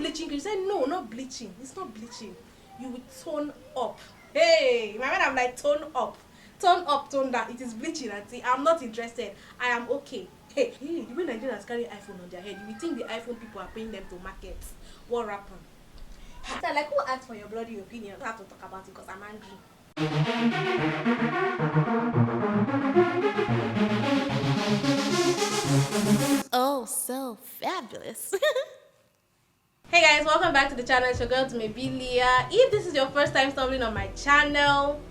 bleaching cream. She said, no, not bleaching. It's not bleaching. You will tone up. Hey, my man, I'm like, tone up. Tone up, tone down. It is bleaching, auntie. I'm not interested. I am okay. Hey, the way Nigerians carry iPhone on their head, you will think the iPhone people are paying them to market. What happened? So, like, who asked for your bloody opinion? I have to talk about it because I'm angry. Oh, so fabulous. Hey guys, welcome back to the channel. It's your girl Dumebi. If this is your first time stumbling on my channel,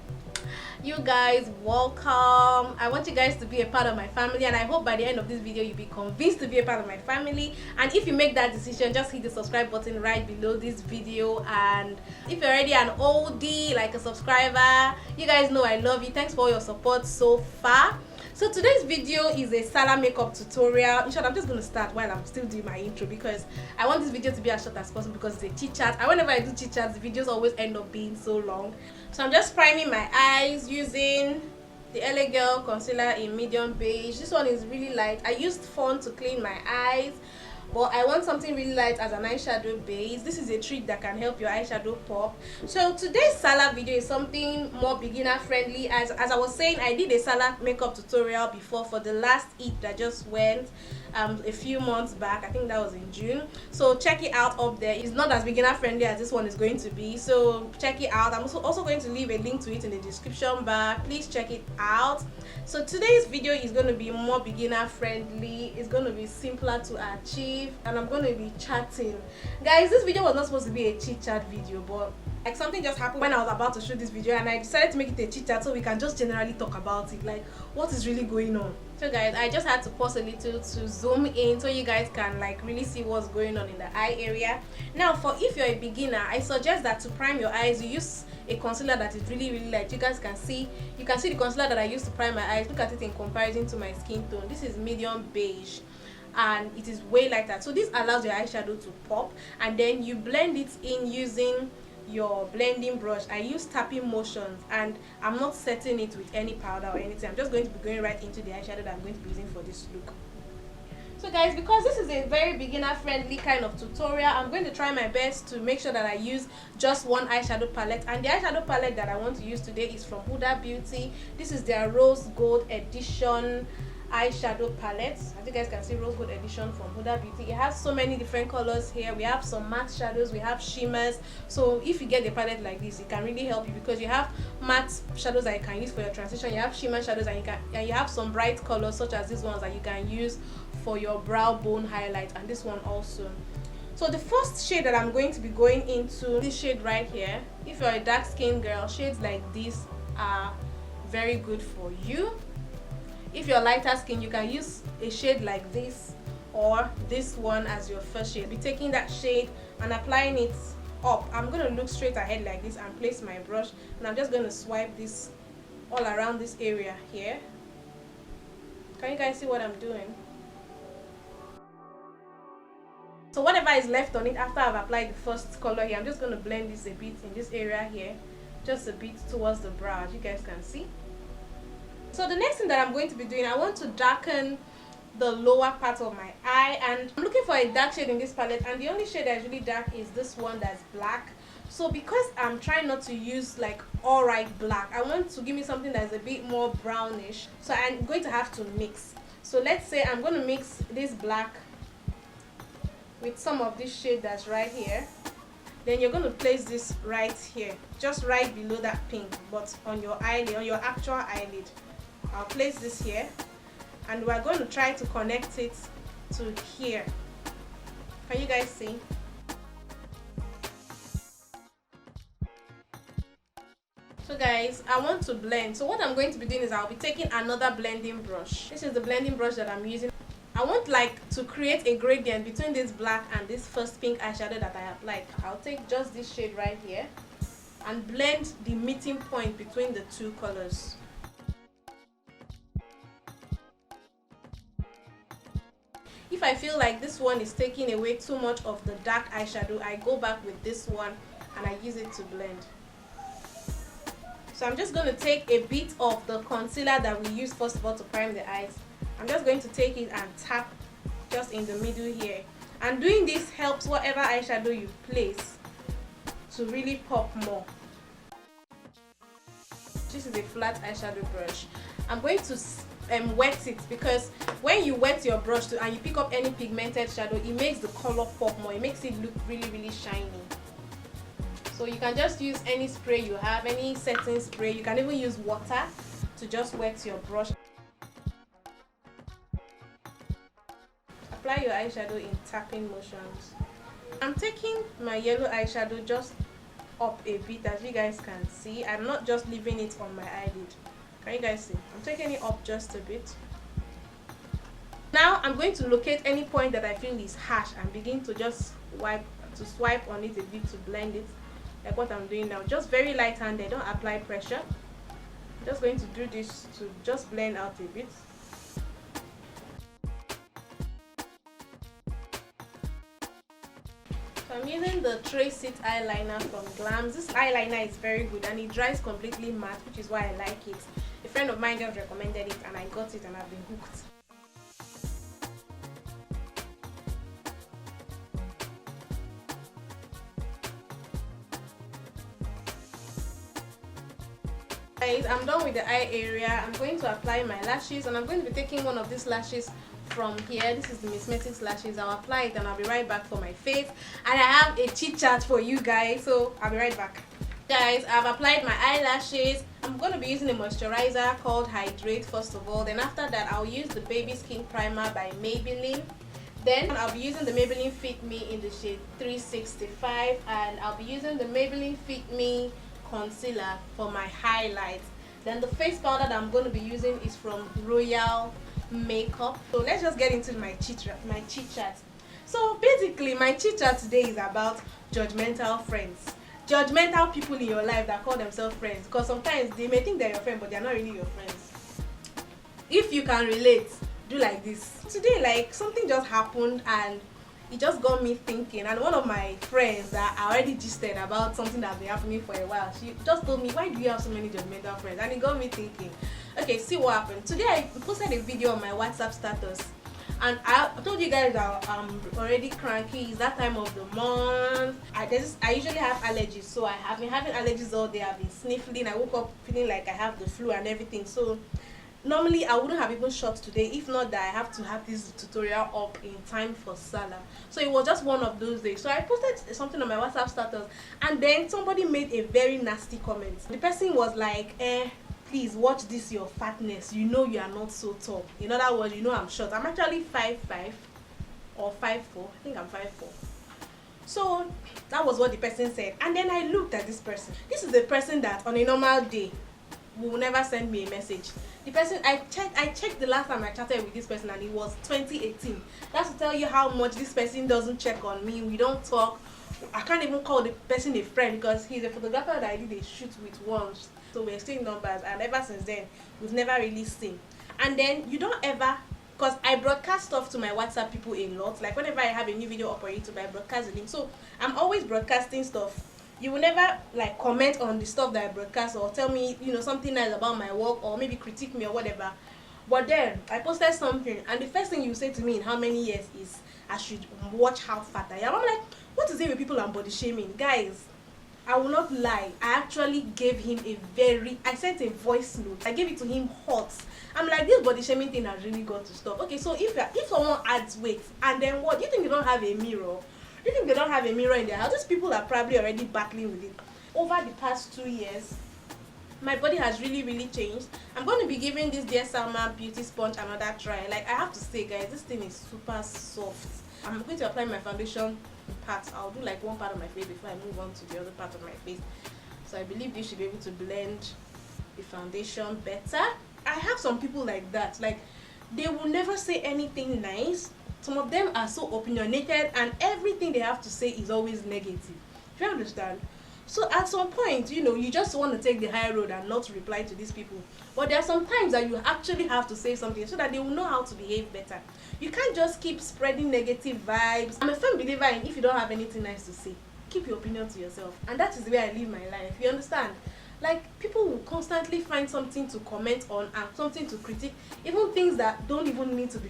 you guys, welcome. I want you guys to be a part of my family, and I hope by the end of this video you'll be convinced to be a part of my family. And if you make that decision, just hit the subscribe button right below this video. And if you're already an oldie, like a subscriber, you guys know I love you. Thanks for all your support so far. So today's video is a Salah makeup tutorial. In short, I'm just going to start while I'm still doing my intro because I want this video to be as short as possible because it's a chit chat. And whenever I do chit chats, the videos always end up being so long. So I'm just priming my eyes using the LA Girl concealer in medium beige. This one is really light. I used Fawn to clean my eyes, but I want something really light as an eyeshadow base. This is a trick that can help your eyeshadow pop. So today's Salah video is something more beginner friendly. As I was saying, I did a Salah makeup tutorial before for the last Eid that just went a few months back. I think that was in June. So check it out up there. It's not as beginner friendly as this one is going to be, so check it out. I'm also going to leave a link to it in the description bar. Please check it out. So today's video is going to be more beginner friendly. It's going to be simpler to achieve, and I'm going to be chatting. Guys, this video was not supposed to be a chit chat video, but like something just happened when I was about to shoot this video, and I decided to make it a chit chat so we can just generally talk about it, like what is really going on. So guys, I just had to pause a little to zoom in so you guys can like really see what's going on in the eye area. Now, for if you're a beginner, I suggest that to prime your eyes, you use a concealer that is really light. You guys can see, the concealer that I used to prime my eyes. Look at it in comparison to my skin tone. This is medium beige and it is way lighter, so this allows your eyeshadow to pop, and then you blend it in using your blending brush. I use tapping motions, and I'm not setting it with any powder or anything. I'm just going to be going right into the eyeshadow that I'm going to be using for this look. So guys, because this is a very beginner friendly kind of tutorial, I'm going to try my best to make sure that I use just one eyeshadow palette, and the eyeshadow palette that I want to use today is from Huda Beauty. This is their Rose Gold Edition eyeshadow palette. As you guys can see, Rose Gold Edition from Huda Beauty. It has so many different colors here. We have some matte shadows, we have shimmers. So if you get a palette like this, it can really help you because you have matte shadows that you can use for your transition, you have shimmer shadows, and you have some bright colors such as these ones that you can use for your brow bone highlight, and this one also. So the first shade that I'm going to be going into, this shade right here. If you're a dark skinned girl, shades like this are very good for you. If you're lighter skin, you can use a shade like this or this one as your first shade. Be taking that shade and applying it up. I'm going to look straight ahead like this and place my brush, and I'm just going to swipe this all around this area here. Can you guys see what I'm doing? So whatever is left on it after I've applied the first color here, I'm just going to blend this a bit in this area here, just a bit towards the brow, as you guys can see. So the next thing that I'm going to be doing, I want to darken the lower part of my eye, and I'm looking for a dark shade in this palette, and the only shade that's really dark is this one that's black. So because I'm trying not to use like alright black, I want to give me something that's a bit more brownish, so I'm going to have to mix. So let's say I'm going to mix this black with some of this shade that's right here. Then you're going to place this right here, just right below that pink, but on your eyelid, on your actual eyelid. I'll place this here, and we're going to try to connect it to here. Can you guys see? So guys, I want to blend. So what I'm going to be doing is I'll be taking another blending brush. This is the blending brush that I'm using. I want like to create a gradient between this black and this first pink eyeshadow that I applied. I'll take just this shade right here and blend the meeting point between the two colors. If I feel like this one is taking away too much of the dark eyeshadow, I go back with this one and I use it to blend. So I'm just going to take a bit of the concealer that we used first of all to prime the eyes. I'm just going to take it and tap just in the middle here. And doing this helps whatever eyeshadow you place to really pop more. This is a flat eyeshadow brush. I'm going to wet it, because when you wet your brush and you pick up any pigmented shadow, it makes the color pop more. It makes it look really shiny. So you can just use any spray you have, any setting spray. You can even use water to just wet your brush. Apply your eyeshadow in tapping motions. I'm taking my yellow eyeshadow just up a bit, as you guys can see. I'm not just leaving it on my eyelid. Can you guys see? I'm taking it up just a bit. Now I'm going to locate any point that I feel is harsh and begin to just swipe on it a bit to blend it, like what I'm doing now. Just very light-handed, don't apply pressure. I'm just going to do this to just blend out a bit. So I'm using the Trace It eyeliner from Glams. This eyeliner is very good and it dries completely matte, which is why I like it. A friend of mine just recommended it and I got it and I've been hooked. Guys, I'm done with the eye area. I'm going to apply my lashes, and I'm going to be taking one of these lashes from here. This is the Mismetics lashes. I'll apply it and I'll be right back for my face. And I have a chit chat for you guys, so I'll be right back. Guys, I've applied my eyelashes. I'm going to be using a moisturizer called Hydrate first of all. Then after that, I'll use the Baby Skin Primer by Maybelline. Then I'll be using the Maybelline Fit Me in the shade 365, and I'll be using the Maybelline Fit Me concealer for my highlights. Then the face powder that I'm going to be using is from Royal Makeup. So let's just get into my chit chat. So basically my chit chat today is about judgmental friends, judgmental people in your life that call themselves friends, because sometimes they may think they're your friend but they're not really your friends. If you can relate, do like this. Today, like, something just happened and it just got me thinking, and one of my friends that I already gisted about something that's been happening for a while, she just told me, why do you have so many judgmental friends? And it got me thinking. Okay, see what happened. Today I posted a video on my WhatsApp status, and I told you guys that I'm already cranky. It's that time of the month. I usually have allergies, so I have been having allergies all day. I've been sniffling. I woke up feeling like I have the flu and everything. So normally I wouldn't have even shot today if not that I have to have this tutorial up in time for Salah. So it was just one of those days. So I posted something on my WhatsApp status, and then somebody made a very nasty comment. The person was like, please watch this your fatness, you know you are not so tall. In other words, you know I'm short. I'm actually 5'5" or 5'4". I think I'm 5'4". So that was what the person said. And then I looked at this person. This is the person that on a normal day will never send me a message. The person, I checked the last time I chatted with this person, and it was 2018. That's to tell you how much this person doesn't check on me. We don't talk. I can't even call the person a friend because he's a photographer that I did a shoot with once. So we exchanged numbers, and ever since then we've never really seen. And then you don't ever, because I broadcast stuff to my WhatsApp people a lot. Like whenever I have a new video up on YouTube, I broadcast the link. So I'm always broadcasting stuff. You will never like comment on the stuff that I broadcast or tell me, you know, something nice about my work or maybe critique me or whatever. But then I posted something, and the first thing you say to me in how many years is I should watch how fat I am. I'm like, what is it with people and body shaming? Guys, I will not lie. I actually gave him I sent a voice note. I gave it to him hot. I'm like, this body shaming thing has really got to stop. Okay, so if someone adds weight and then what? Do you think they don't have a mirror? Do you think they don't have a mirror in their house? These people are probably already battling with it. Over the past 2 years, my body has really changed. I'm going to be giving this Dear Salma beauty sponge another try. Like, I have to say, guys, this thing is super soft. I'm going to apply my foundation in parts. I'll do like one part of my face before I move on to the other part of my face. So I believe you should be able to blend the foundation better. I have some people like that. Like, they will never say anything nice. Some of them are so opinionated, and everything they have to say is always negative. Do you understand? So at some point, you know, you just want to take the high road and not reply to these people. But there are some times that you actually have to say something so that they will know how to behave better. You can't just keep spreading negative vibes. I'm a firm believer in, if you don't have anything nice to say, keep your opinion to yourself. And that is the way I live my life. You understand? Like, people will constantly find something to comment on and something to critique, even things that don't even need to be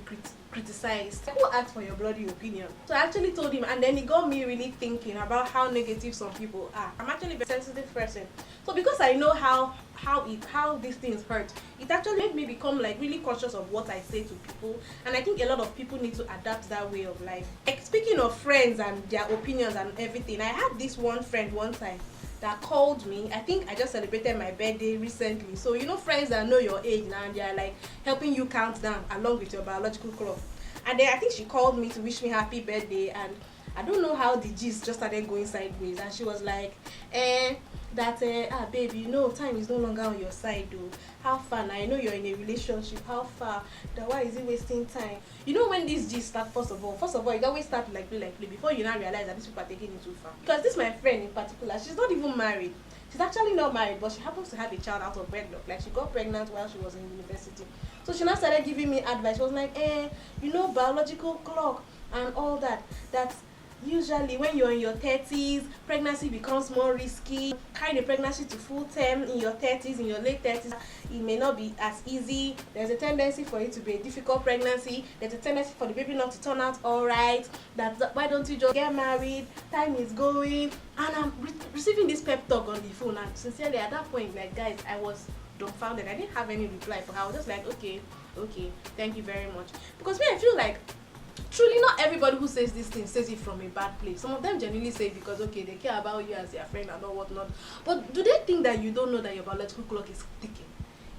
criticized. Who asked for your bloody opinion? So I actually told him, and then it got me really thinking about how negative some people are. I'm actually a very sensitive person, so because I know how these things hurt, it actually made me become like really cautious of what I say to people. And I think a lot of people need to adapt that way of life. Like, speaking of friends and their opinions and everything, I had this one friend one time that called me. I think I just celebrated my birthday recently, so you know, friends that know your age now, and they are like helping you count down along with your biological clock. And then I think she called me to wish me happy birthday, and I don't know how the gist just started going sideways, and she was like, baby, you know, time is no longer on your side though. How far now? I know you're in a relationship. How far? That why is it wasting time? You know, when this gist start, first of all, it always start like play before you now realize that these people are taking it too far. Because this my friend in particular, she's not even married. She's actually not married, but she happens to have a child out of wedlock. Like, she got pregnant while she was in university. So she now started giving me advice. She was like, you know, biological clock and all that. That's usually when you're in your 30s, pregnancy becomes more risky. Carrying a pregnancy to full term in your 30s, in your late 30s, it may not be as easy. There's a tendency for it to be a difficult pregnancy. There's a tendency for the baby not to turn out all right. Why don't you just get married? Time is going. And I'm receiving this pep talk on the phone, and sincerely at that point, like, guys, I was dumbfounded. I didn't have any reply for her. I was just like, okay, thank you very much. Because me, I feel like truly not everybody who says this thing says it from a bad place. Some of them genuinely say it because, okay, they care about you as their friend and all whatnot. But do they think that you don't know that your biological clock is ticking?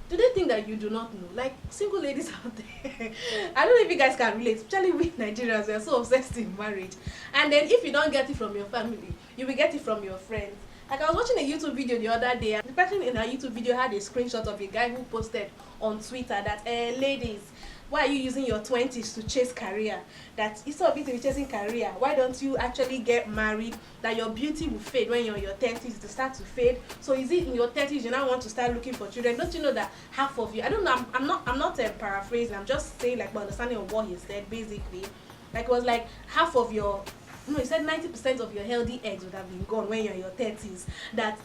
Do they think that you do not know? Like, single ladies out there, I don't know if you guys can relate, especially with Nigerians. We are so obsessed in marriage. And then if you don't get it from your family, you will get it from your friends. Like, I was watching a YouTube video the other day, and the person in her YouTube video had a screenshot of a guy who posted on Twitter that, ladies, why are you using your 20s to chase career? That instead of you to be chasing career, why don't you actually get married? That your beauty will fade when you're in your 30s, to start to fade. So is it in your 30s you now want to start looking for children? Don't you know that half of you, I don't know, I'm not paraphrasing, I'm just saying like my understanding of what he said basically. Like, it was like half of your, no, he said 90% of your healthy eggs would have been gone when you're in your 30s. That,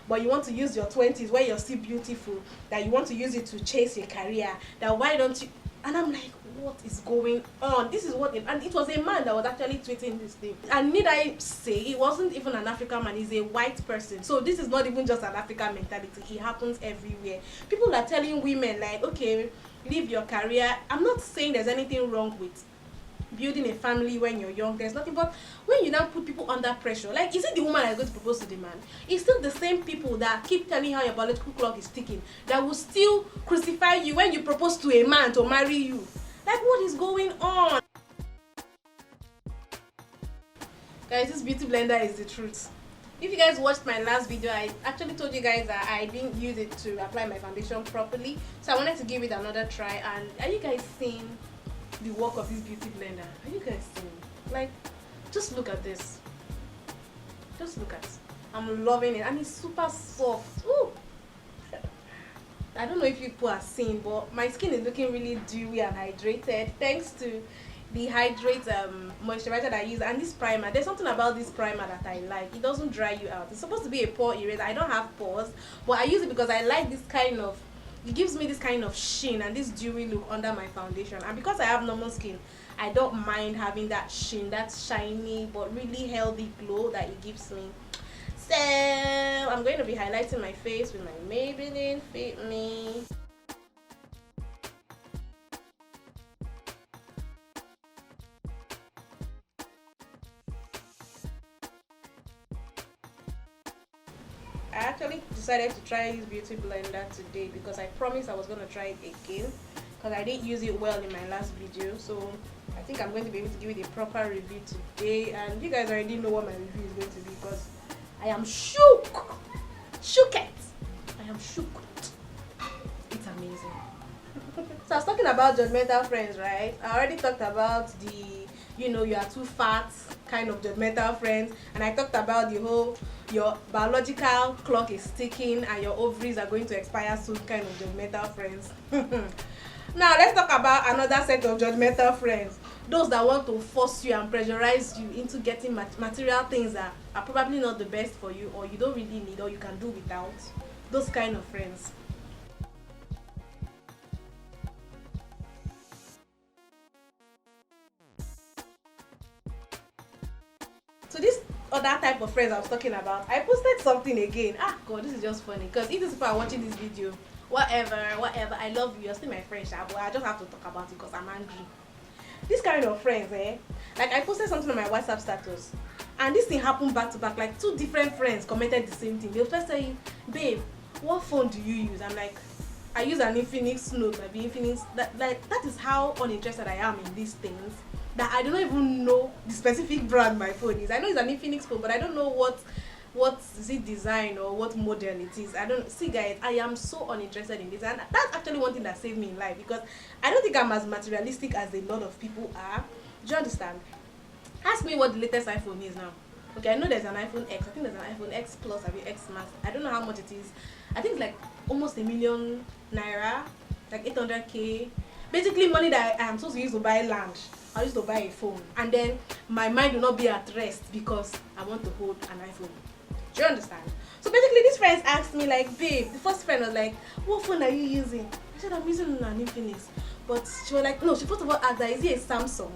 but you want to use your 20s where you're still beautiful. That you want to use it to chase your career. That why don't you? And I'm like, what is going on? This is what and it was a man that was actually tweeting this thing. And need I say, it wasn't even an African man, he's a white person. So this is not even just an African mentality. It happens everywhere. People are telling women like, okay, leave your career. I'm not saying there's anything wrong with building a family when you're young. There's nothing. But when you now put people under pressure, like, is it the woman that's going to propose to the man? It's still the same people that keep telling how your biological clock is ticking that will still crucify you when you propose to a man to marry you. Like, what is going on? Guys, this beauty blender is the truth. If you guys watched my last video, I actually told you guys that I didn't use it to apply my foundation properly, so I wanted to give it another try. And are you guys seeing the work of this beauty blender? Are you guys seeing? Like, just look at this. Just look at it. I'm loving it, and it's super soft. Ooh. I don't know if you people are seeing, but my skin is looking really dewy and hydrated thanks to the hydrate moisturizer that I use and this primer. There's something about this primer that I like. It doesn't dry you out. It's supposed to be a pore eraser. I don't have pores, but I use it because I like this kind of, it gives me this kind of sheen and this dewy look under my foundation. And because I have normal skin, I don't mind having that sheen, that shiny but really healthy glow that it gives me. So I'm going to be highlighting my face with my Maybelline Fit Me. I actually decided to try this beauty blender today because I promised I was going to try it again because I didn't use it well in my last video. So I think I'm going to be able to give it a proper review today, and you guys already know what my review is going to be because I am shook. Shooked. I am shook. It's amazing. So I was talking about judgmental friends, right? I already talked about the, you know, you are too fat kind of judgmental friends, and I talked about the whole your biological clock is ticking and your ovaries are going to expire soon kind of judgmental friends. Now let's talk about another set of judgmental friends. Those that want to force you and pressurize you into getting material things that are probably not the best for you, or you don't really need, or you can do without. Those kind of friends. other type of friends I was talking about, I posted something again. Ah God, this is just funny because if these people are watching this video, whatever, I love you, you're still my friend, but I just have to talk about it because I'm angry. This kind of friends, like I posted something on my WhatsApp status, and this thing happened back to back. Like 2 different friends commented the same thing. They'll first say, babe, what phone do you use? I'm like, I use an Infinix Note, like the Infinix. That is how uninterested I am in these things, that I don't even know the specific brand my phone is. I know it's an Infinix phone, but I don't know what is it design or what model it is. I don't see, guys. I am so uninterested in this, and that's actually one thing that saved me in life, because I don't think I'm as materialistic as a lot of people are. Do you understand? Ask me what the latest iPhone is now. Okay, I know there's an iPhone X. I think there's an iPhone X Plus, I mean X Max. I don't know how much it is. I think it's like almost ₦1 million, like 800k. Basically, money that I am supposed to use to buy land, I used to buy a phone, and then my mind will not be at rest because I want to hold an iPhone. Do you understand? So basically, these friends asked me, like, babe, the first friend was like, what phone are you using? I said, I'm using an Infinix. But she was like, no, she first of all asked that, is it a Samsung?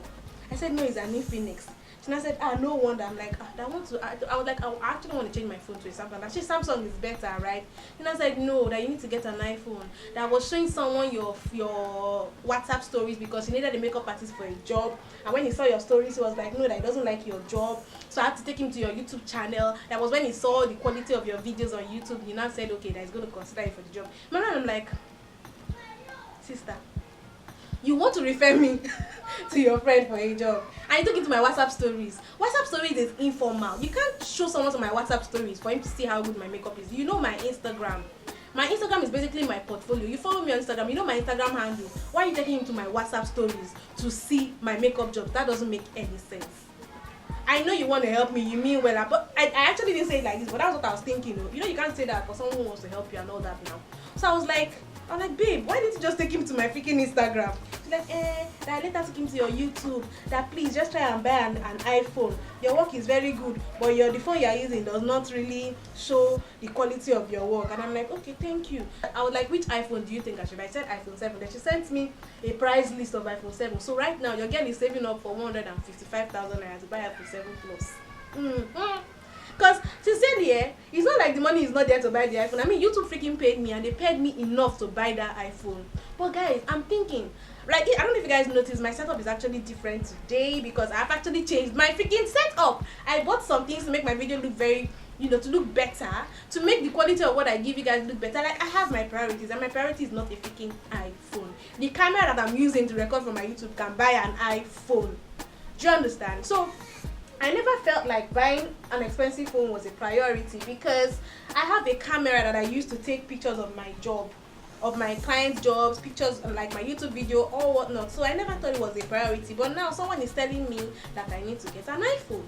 I said, no, it's an Infinix. She now said, no wonder. I'm like, I was like, I actually want to change my phone to a Samsung. She said, Samsung is better, right? And I said, no, that you need to get an iPhone. That I was showing someone your WhatsApp stories because he needed a makeup artist for a job. And when he saw your stories, he was like, no, that he doesn't like your job. So I had to take him to your YouTube channel. That was when he saw the quality of your videos on YouTube. He now said, okay, that he's going to consider you for the job. Man, I'm like, sister, you want to refer me to your friend for a job, and you took it to my WhatsApp stories. WhatsApp stories is informal. You can't show someone to my WhatsApp stories for him to see how good my makeup is. You know my Instagram. My Instagram is basically my portfolio. You follow me on Instagram, you know my Instagram handle. Why are you taking him to my WhatsApp stories to see my makeup job? That doesn't make any sense. I know you want to help me, you mean well, but I actually didn't say it like this, but that was what I was thinking. You know, you can't say that for someone who wants to help you and all that now. So I was like, babe, why didn't you just take him to my freaking Instagram? She's like, that later took him to your YouTube. That please just try and buy an iPhone. Your work is very good, but the phone you're using does not really show the quality of your work. And I'm like, okay, thank you. I was like, which iPhone do you think I should buy? I said iPhone 7. Then she sent me a price list of iPhone 7. So right now, your girl is saving up for 155,000 naira to buy iPhone 7 Plus. Because sincerely, it's not like the money is not there to buy the iPhone. I mean, YouTube freaking paid me, and they paid me enough to buy that iPhone. But guys, I'm thinking, like, I don't know if you guys noticed, my setup is actually different today because I've actually changed my freaking setup. I bought some things to make my video look very, to look better, to make the quality of what I give you guys look better. Like, I have my priorities, and my priority is not a freaking iPhone. The camera that I'm using to record for my YouTube can buy an iPhone. Do you understand? So I never felt like buying an expensive phone was a priority because I have a camera that I use to take pictures of my job, of my clients' jobs, pictures of like my YouTube video or whatnot. So I never thought it was a priority. But now someone is telling me that I need to get an iPhone.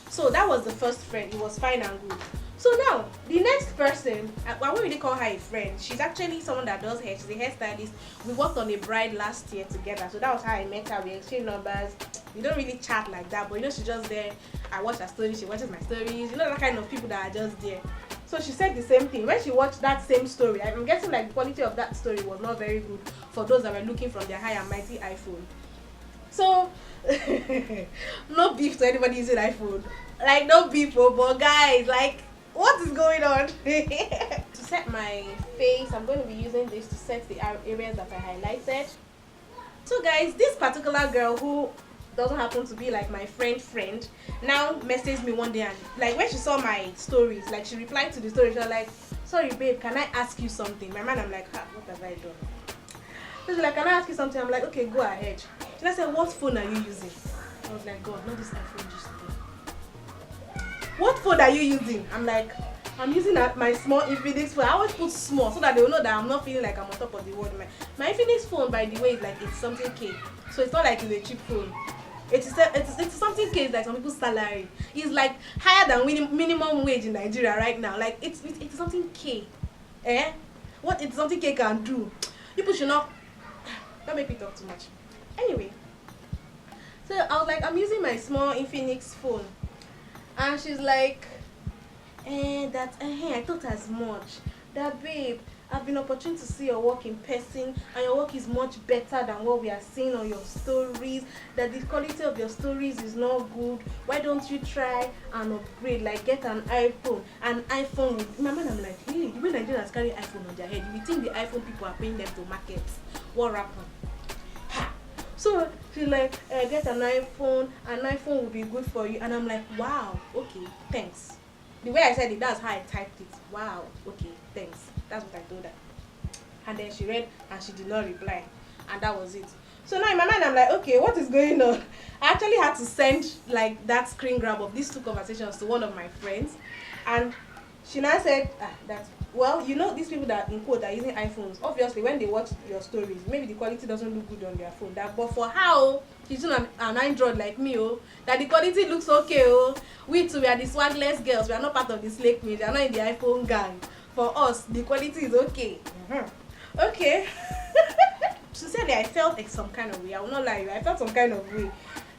So that was the first friend. It was fine and good. So now, the next person, I won't really call her a friend. She's actually someone that does hair. She's a hairstylist. We worked on a bride last year together. So that was how I met her. We exchanged numbers. We don't really chat like that, but she's just there. I watch her stories. She watches my stories. That kind of people that are just there. So she said the same thing. When she watched that same story, I'm guessing like the quality of that story was not very good for those that were looking from their high and mighty iPhone. So, no beef to anybody using iPhone. Like, no beef, but guys, like, what is going on? To set my face, I'm going to be using this to set the areas that I highlighted. So guys, this particular girl who doesn't happen to be like my friend now messaged me one day, and like when she saw my stories, like she replied to the story, she was like, sorry babe, can I ask you something? My man, I'm like, what have I done? So she's like, can I ask you something? I'm like, okay, go ahead. She said, what phone are you using? I was like, God, not this iPhone just today. What phone are you using? I'm like, I'm using my small Infinix phone. I always put small so that they will know that I'm not feeling like I'm on top of the world. My Infinix phone, by the way, is like it's something K. So it's not like it's a cheap phone. It's something K, it's like some people's salary. It's like higher than minimum wage in Nigeria right now. Like it's something K. What it's something K can do. People should not. Don't make me talk too much. Anyway. So I was like, I'm using my small Infinix phone. And she's like, I thought as much. That babe, I've been opportunity to see your work in person, and your work is much better than what we are seeing on your stories, that the quality of your stories is not good. Why don't you try and upgrade, like get an iPhone? An iPhone with my man, I'm like, hey, the way Nigerians carry iPhone on their head, you think the iPhone people are paying them to market. What happened? So she's like, get an iPhone will be good for you. And I'm like, wow, okay, thanks. The way I said it, that's how I typed it. Wow, okay, thanks. That's what I told her. And then she read and she did not reply. And that was it. So now in my mind, I'm like, okay, what is going on? I actually had to send like that screen grab of these two conversations to one of my friends. And she now said, well, you know, these people that in quote are using iPhones, obviously when they watch your stories, maybe the quality doesn't look good on their phone. But for how she's using an Android like me, that the quality looks okay, we too, we are the swagless girls, we are not part of the slave queen, we are not in the iPhone gang. For us, the quality is okay. Okay. Sincerely, I felt like some kind of way. I will not lie, I felt some kind of way.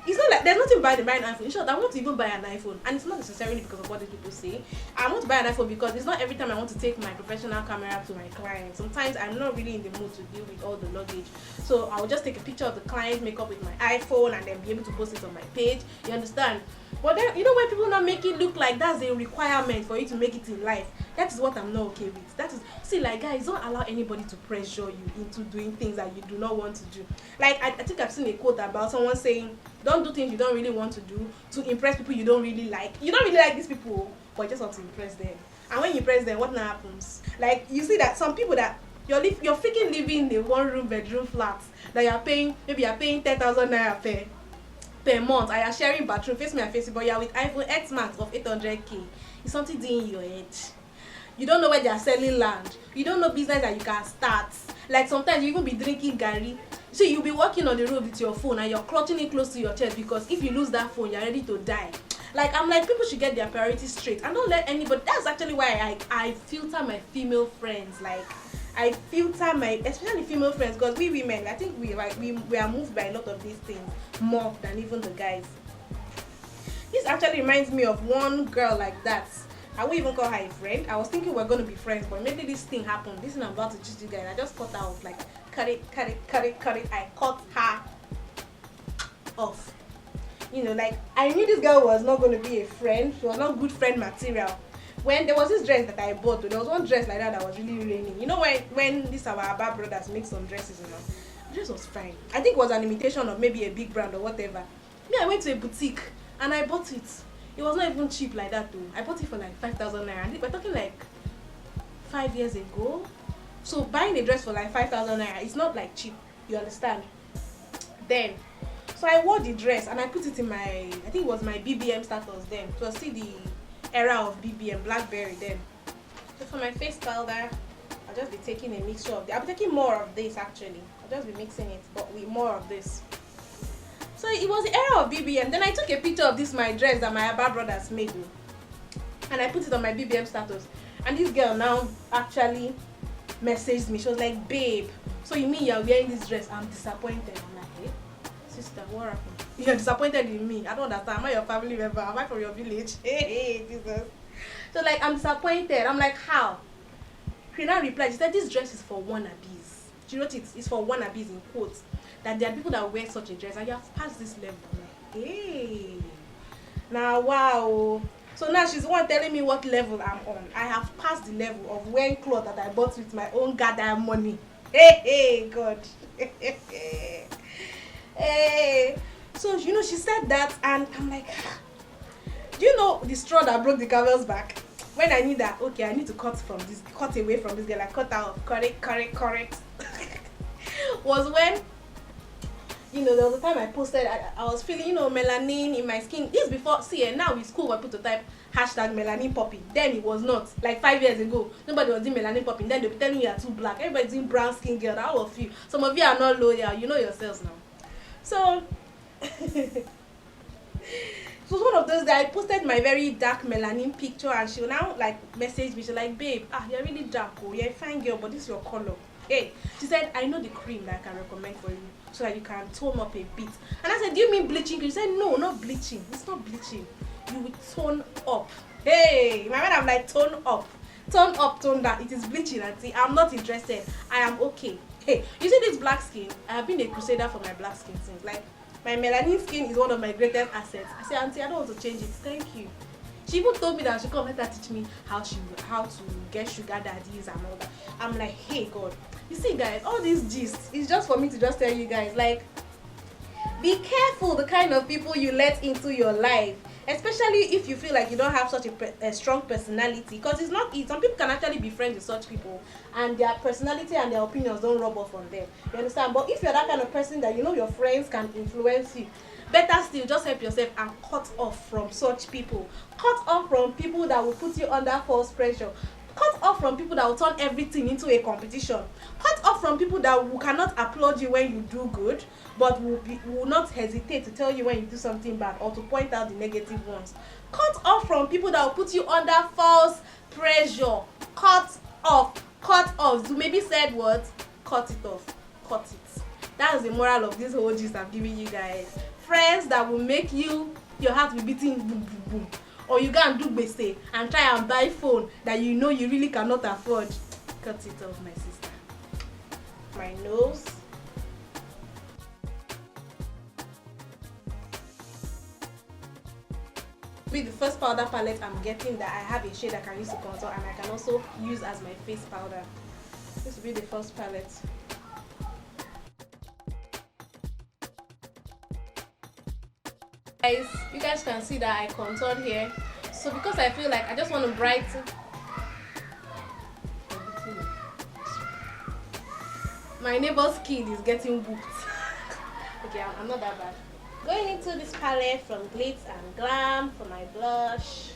It's not like there's nothing bad in buying an iPhone. In short, I want to even buy an iPhone, and it's not necessarily because of what these people say. I want to buy an iPhone because it's not every time I want to take my professional camera to my client. Sometimes I'm not really in the mood to deal with all the luggage, so I'll just take a picture of the client, make up with my iPhone, and then be able to post it on my page. You understand? But then, you know, when people not make it look like that's a requirement for you to make it in life, that is what I'm not okay with. That is, see, like, guys, don't allow anybody to pressure you into doing things that you do not want to do. Like, I think I've seen a quote about someone saying, don't do things you don't really want to do to impress people you don't really like. You don't really like these people, but you just want to impress them. And when you impress them, what now happens? Like, you see that some people that you're freaking living in a one-room bedroom flat that you're paying, maybe you're paying 10,000 naira per month, and you're sharing bathroom, face me and face it, but you're with iPhone X Max of 800k. It's something doing in your head. You don't know where they are selling land. You don't know business that you can start. Like sometimes you even be drinking gari. So you'll be walking on the road with your phone and you're clutching it close to your chest because if you lose that phone, you're ready to die. Like, I'm like, people should get their priorities straight and don't let anybody. That's actually why I filter my female friends. Like, I filter my, especially female friends, because we women, I think we are moved by a lot of these things more than even the guys. This actually reminds me of one girl like that. I won't even call her a friend. I was thinking we're going to be friends, but maybe this thing happened. This thing I'm about to choose you guys. I just cut her off, like, cut it. I cut her off. You know, like, I knew this girl was not going to be a friend. She was not good friend material. When there was this dress that I bought, there was one dress like that was really raining. You know, when this our Abba brothers make some dresses, you know, the dress was fine. I think it was an imitation of maybe a big brand or whatever. Me, I went to a boutique and I bought it. It was not even cheap like that though. I bought it for like 5,000 naira. And we're talking like 5 years ago. So buying a dress for like 5,000 naira, it's not like cheap. You understand? Then, so I wore the dress and I put it in my, I think it was my BBM status then. So see the era of BBM, Blackberry then. So for my face powder, I'll just be taking a mixture of I'll be taking more of this actually. I'll just be mixing it, but with more of this. So it was the era of BBM. Then I took a picture of this my dress that my Abba brothers made me, and I put it on my BBM status. And this girl now actually messaged me. She was like, "Babe, so you mean you're wearing this dress? I'm disappointed." I'm like, "Hey, sister, what happened? You're disappointed in me? I don't understand. Am I your family member? Am I from your village?" Hey, Jesus. So like, I'm disappointed. I'm like, how? She now replied. She said, "This dress is for wannabes." She wrote it's for wannabes in quotes. That there are people that wear such a dress and you have passed this level. I'm like, hey. Now, wow. So now she's the one telling me what level I'm on. I have passed the level of wearing clothes that I bought with my own goddamn money. Hey, God. Hey. So, you know, she said that and I'm like, do you know the straw that broke the camel's back? When I knew that, okay, I need to cut away from this girl. I cut out, correct. Was when, you know, there was a time I posted, I was feeling, you know, melanin in my skin. This before, see, now in school I put to type #melanin popping. Then it was not. Like 5 years ago, nobody was doing melanin popping. Then they'll be telling you you're too black. Everybody's doing brown skin girl. All of you. Some of you are not loyal. You know yourselves now. So, so one of those days I posted my very dark melanin picture and she will now like message me. She's like, "Babe, you're really dark. Oh, you're a fine girl, but this is your color." Hey, she said, "I know the cream that I can recommend for you so that you can tone up a bit." And I said, "Do you mean bleaching?" She said, "No, not bleaching. It's not bleaching. You will tone up." Hey, my man, I'm like, tone up. turn up, turn down. It is bleaching, auntie. I'm not interested. I am okay. Hey, you see this black skin? I have been a crusader for my black skin since. Like, my melanin skin is one of my greatest assets. I say, auntie, I don't want to change it. Thank you. She even told me that she come let her teach me how to get sugar daddies and all that. I'm like, hey God, you see guys, all these gist is just for me to just tell you guys, like, be careful the kind of people you let into your life, especially if you feel like you don't have such a strong personality, because it's not easy. Some people can actually be friends with such people and their personality and their opinions don't rub off on them, you understand? But if you're that kind of person that you know your friends can influence you, better still, just help yourself and cut off from such people. Cut off from people that will put you under false pressure. Cut off from people that will turn everything into a competition. Cut off from people that cannot applaud you when you do good, but will not hesitate to tell you when you do something bad or to point out the negative ones. Cut off from people that will put you under false pressure. Cut off. Cut off. Dumebi said what? Cut it off. Cut it. That is the moral of this whole gist I'm giving you guys. Friends that will make your heart be beating boom boom boom, or you go and do gbese and try and buy phone that you know you really cannot afford. Cut it off, my sister. My nose. With the first powder palette I'm getting, that I have a shade I can use to contour and I can also use as my face powder. This will be the first palette. Guys, you guys can see that I contoured here, so because I feel like I just want to brighten. My neighbor's kid is getting booked. Okay, I'm not that bad. Going into this palette from Glitz and Glam for my blush.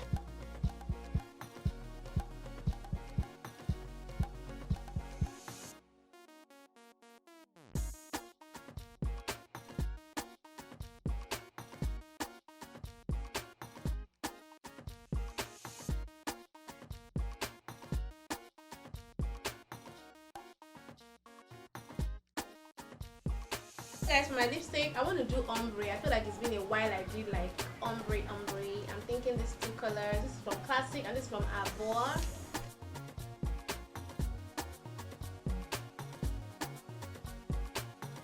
Guys, for my lipstick, I want to do ombre. I feel like it's been a while I did like ombre. I'm thinking these two colors. This is from Classic and this is from Avor.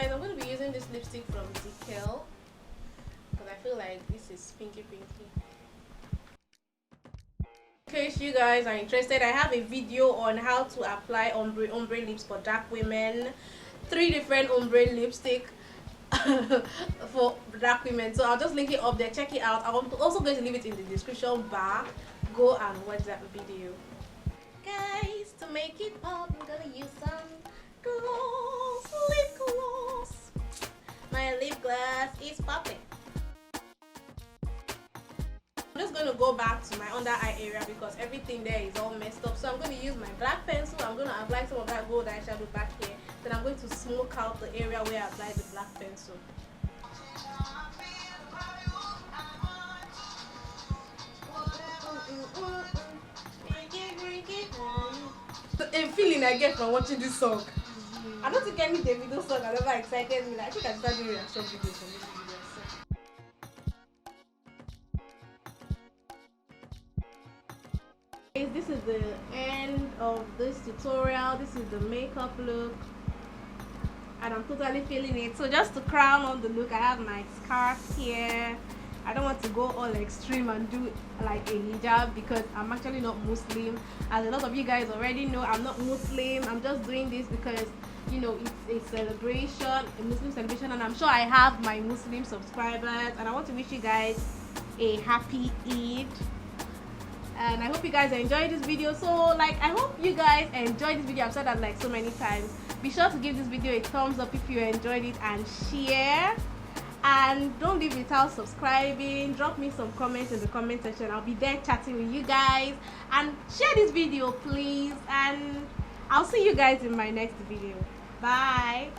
And I'm going to be using this lipstick from Decal because I feel like this is pinky. In case you guys are interested, I have a video on how to apply ombre lips for dark women. 3 different ombre lipstick for dark women, so I'll just link it up there. Check it out. I'm also going to leave it in the description bar. Go and watch that video. Guys, to make it pop, I'm gonna use some gloss, lip gloss. My lip gloss is popping. I'm just going to go back to my under eye area because everything there is all messed up. So I'm going to use my black pencil. I'm going to apply some of that gold eyeshadow back here. Then I'm going to smoke out the area where I applied the black pencil. The feeling I get from watching this song. I don't think any Davido song has ever excited me. I think I started doing reaction videos from this video. This is the end of this tutorial. This is the makeup look and I'm totally feeling it. So just to crown on the look, I have my scarf here. I don't want to go all extreme and do like a hijab because I'm actually not Muslim. As a lot of you guys already know, I'm not Muslim. I'm just doing this because, you know, it's a celebration, a Muslim celebration, and I'm sure I have my Muslim subscribers, and I want to wish you guys a happy Eid. And I hope you guys enjoyed this video. So like, I hope you guys enjoyed this video. I've said that like so many times. Be sure to give this video a thumbs up if you enjoyed it and share. And don't leave without subscribing. Drop me some comments in the comment section. I'll be there chatting with you guys. And share this video please. And I'll see you guys in my next video. Bye.